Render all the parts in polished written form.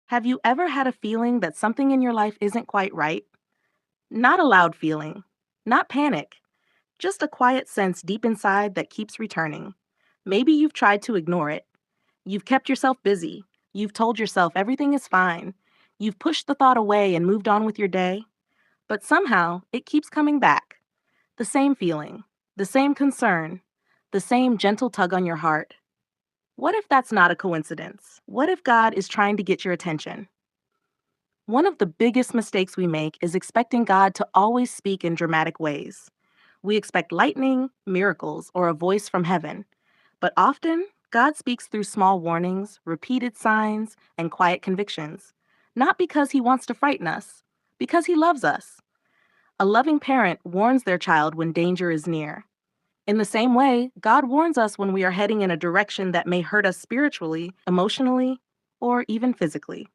Have you ever had a feeling that something in your life isn't quite right? Not a loud feeling, not panic, just a quiet sense deep inside that keeps returning. Maybe you've tried to ignore it. You've kept yourself busy. You've told yourself everything is fine. You've pushed the thought away and moved on with your day. But somehow, it keeps coming back. The same feeling, the same concern, the same gentle tug on your heart. What if that's not a coincidence? What if God is trying to get your attention? One of the biggest mistakes we make is expecting God to always speak in dramatic ways. We expect lightning, miracles, or a voice from heaven. But often, God speaks through small warnings, repeated signs, and quiet convictions. Not because he wants to frighten us, because he loves us. A loving parent warns their child when danger is near. In the same way, God warns us when we are heading in a direction that may hurt us spiritually, emotionally, or even physically.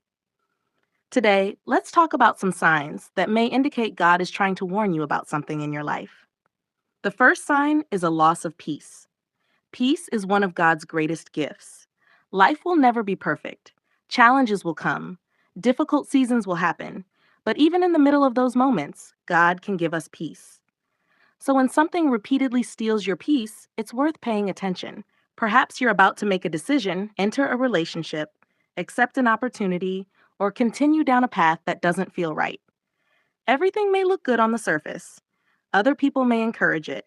Today, let's talk about some signs that may indicate God is trying to warn you about something in your life. The first sign is a loss of peace. Peace is one of God's greatest gifts. Life will never be perfect. Challenges will come. Difficult seasons will happen. But even in the middle of those moments, God can give us peace. So when something repeatedly steals your peace, it's worth paying attention. Perhaps you're about to make a decision, enter a relationship, accept an opportunity, or continue down a path that doesn't feel right. Everything may look good on the surface. Other people may encourage it.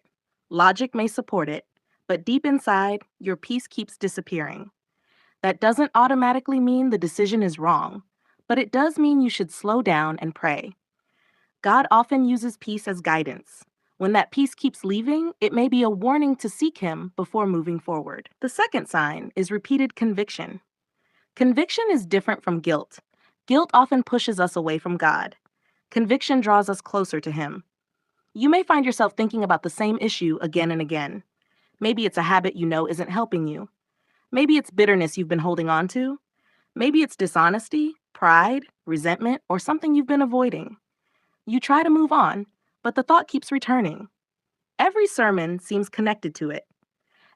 Logic may support it. But deep inside, your peace keeps disappearing. That doesn't automatically mean the decision is wrong, but it does mean you should slow down and pray. God often uses peace as guidance. When that peace keeps leaving, it may be a warning to seek Him before moving forward. The second sign is repeated conviction. Conviction is different from guilt. Guilt often pushes us away from God. Conviction draws us closer to Him. You may find yourself thinking about the same issue again and again. Maybe it's a habit you know isn't helping you. Maybe it's bitterness you've been holding on to. Maybe it's dishonesty, pride, resentment, or something you've been avoiding. You try to move on, but the thought keeps returning. Every sermon seems connected to it.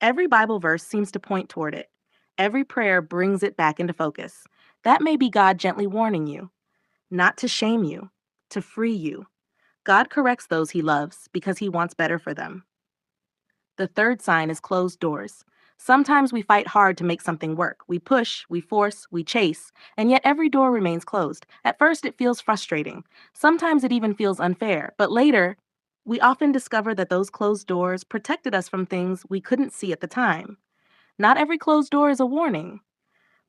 Every Bible verse seems to point toward it. Every prayer brings it back into focus. That may be God gently warning you, not to shame you, to free you. God corrects those He loves because He wants better for them. The third sign is closed doors. Sometimes we fight hard to make something work. We push, we force, we chase, and yet every door remains closed. At first, it feels frustrating. Sometimes it even feels unfair. But later, we often discover that those closed doors protected us from things we couldn't see at the time. Not every closed door is a warning.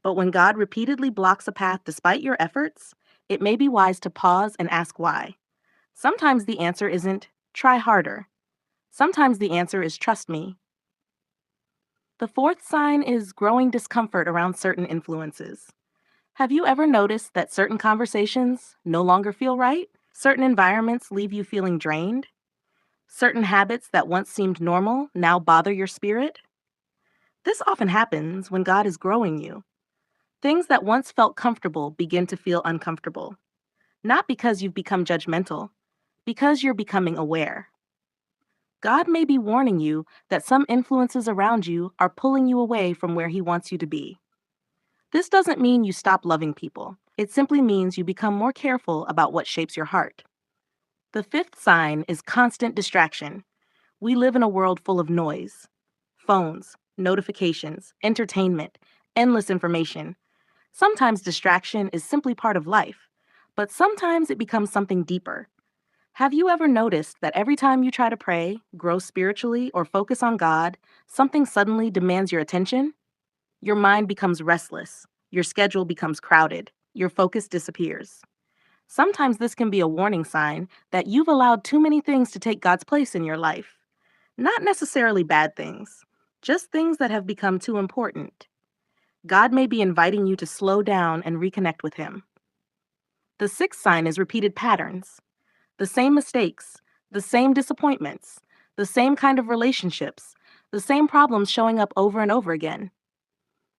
But when God repeatedly blocks a path despite your efforts, it may be wise to pause and ask why. Sometimes the answer isn't, try harder. Sometimes the answer is, trust me. The fourth sign is growing discomfort around certain influences. Have you ever noticed that certain conversations no longer feel right? Certain environments leave you feeling drained? Certain habits that once seemed normal now bother your spirit? This often happens when God is growing you. Things that once felt comfortable begin to feel uncomfortable. Not because you've become judgmental, because you're becoming aware. God may be warning you that some influences around you are pulling you away from where He wants you to be. This doesn't mean you stop loving people. It simply means you become more careful about what shapes your heart. The fifth sign is constant distraction. We live in a world full of noise. Phones, notifications, entertainment, endless information. Sometimes distraction is simply part of life, but sometimes it becomes something deeper. Have you ever noticed that every time you try to pray, grow spiritually, or focus on God, something suddenly demands your attention? Your mind becomes restless, your schedule becomes crowded, your focus disappears. Sometimes this can be a warning sign that you've allowed too many things to take God's place in your life. Not necessarily bad things, just things that have become too important. God may be inviting you to slow down and reconnect with Him. The sixth sign is repeated patterns. The same mistakes, the same disappointments, the same kind of relationships, the same problems showing up over and over again.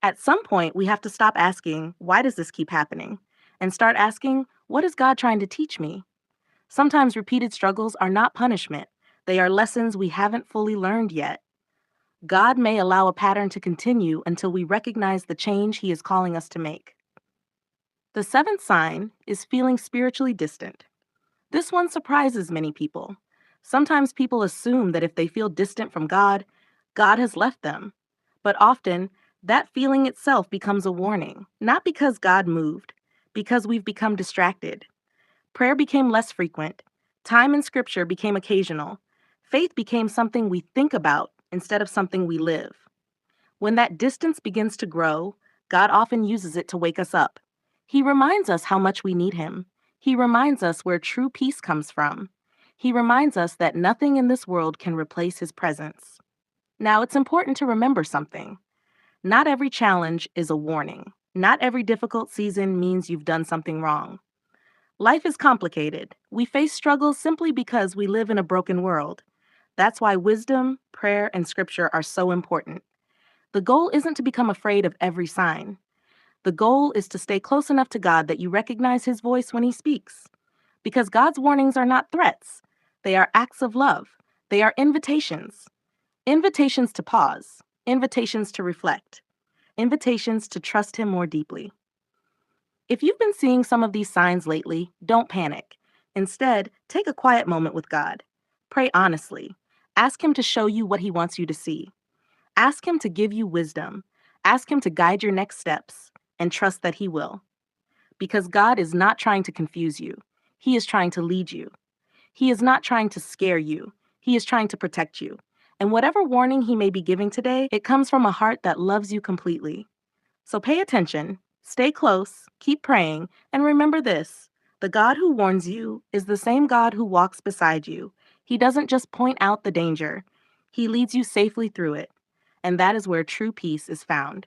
At some point, we have to stop asking, why does this keep happening? And start asking, what is God trying to teach me? Sometimes repeated struggles are not punishment. They are lessons we haven't fully learned yet. God may allow a pattern to continue until we recognize the change He is calling us to make. The seventh sign is feeling spiritually distant. This one surprises many people. Sometimes people assume that if they feel distant from God, God has left them. But often, that feeling itself becomes a warning, not because God moved, because we've become distracted. Prayer became less frequent, time in Scripture became occasional, faith became something we think about instead of something we live. When that distance begins to grow, God often uses it to wake us up. He reminds us how much we need Him. He reminds us where true peace comes from. He reminds us that nothing in this world can replace His presence. Now, it's important to remember something. Not every challenge is a warning. Not every difficult season means you've done something wrong. Life is complicated. We face struggles simply because we live in a broken world. That's why wisdom, prayer, and Scripture are so important. The goal isn't to become afraid of every sign. The goal is to stay close enough to God that you recognize His voice when He speaks. Because God's warnings are not threats, they are acts of love. They are invitations. Invitations to pause, invitations to reflect, invitations to trust Him more deeply. If you've been seeing some of these signs lately, don't panic. Instead, take a quiet moment with God. Pray honestly. Ask Him to show you what He wants you to see. Ask Him to give you wisdom. Ask Him to guide your next steps, and trust that He will. Because God is not trying to confuse you, He is trying to lead you. He is not trying to scare you, He is trying to protect you. And whatever warning He may be giving today, it comes from a heart that loves you completely. So pay attention, stay close, keep praying, and remember this: the God who warns you is the same God who walks beside you. He doesn't just point out the danger, He leads you safely through it. And that is where true peace is found.